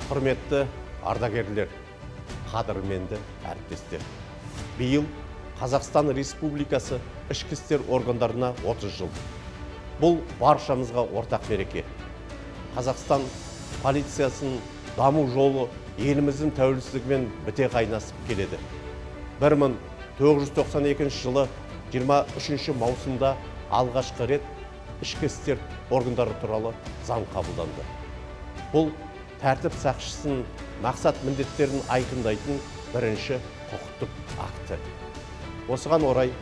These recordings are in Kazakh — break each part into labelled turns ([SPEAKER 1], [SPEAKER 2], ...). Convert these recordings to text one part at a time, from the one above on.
[SPEAKER 1] Құрметті ардагерлер, қадірменді әріптестер. Биыл Қазақстан Республикасы ішкі істер органдарына 30 жыл. Бұл баршамызға ортақ мереке. Қазақстан полициясының даму жолы еліміздің тәуелсіздігімен біте қайнасып келеді. 1992 жылы 23 маусымда алғашқы рет ішкі істер органдары туралы заң қабылданды. Бұл тәртіп сақшысының мақсат міндеттерін айқындайтын бірінші құқықтық акті. Осыған орай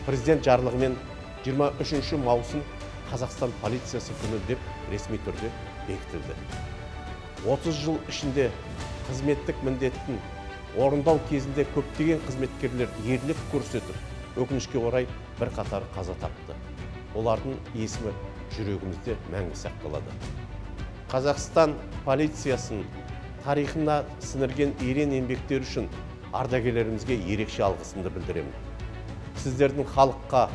[SPEAKER 1] президент жарлығымен 23 маусым Қазақстан полициясы күні деп ресми түрде бекітілді. 30 жыл ішінде қызметтік міндеттің орындау кезінде көптеген қызметкерлер ерлік көрсетіп, өкінішке орай бірқатар қаза тапты. Олардың есімі жүрегімізде мәңгі сақталады. Қазақстан полициясының тарихына сіңірген ерен еңбектері үшін ардагерлерімізге ерекше алғысымды білдіремін. Сіздердің халыққа,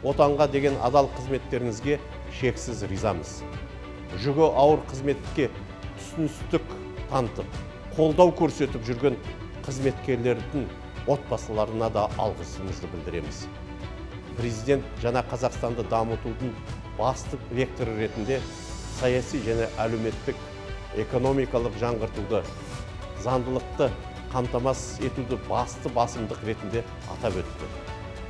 [SPEAKER 1] отанға деген адал қызметтеріңізге шексіз ризамыз. Жүгі ауыр қызметке түсіністік танытып, қолдау көрсетіп жүрген қызметкерлердің отбасыларына да алғысымызды білдіреміз. Президент жаңа Қазақстанды дамытудың басты векторы ретінде саяси және әлеуметтік экономикалық жаңғыртуды, заңдылықты қамтамасыз етуді басты басымдық ретінде атап өтті.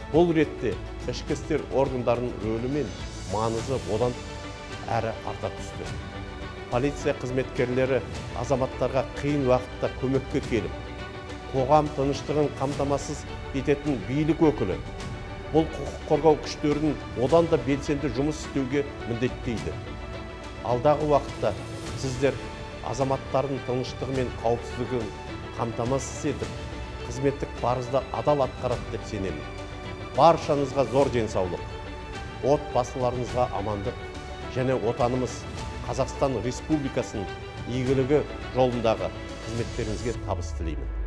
[SPEAKER 1] Бұл ретте ішкі істер органдарының рөлі мен маңызы одан әрі арта түсті. Полиция қызметкерлері азаматтарға қиын уақытта көмекке келіп, қоғам тыныштығын қамтамасыз ететін билік өкілі. Бұл құқық қорғау күштерін одан да белсенді жұмыс істеуге міндеттейді. Алдағы уақытта сіздер азаматтардың тыныштығы мен қауіпсіздігін қамтамасыз етіп, қызметтік парызды адал атқарады деп сенемін. Баршаңызға зор денсаулық, отбасыларыңызға амандық және отанымыз Қазақстан Республикасының игілігі жолындағы қызметтеріңізге табыс тілеймін.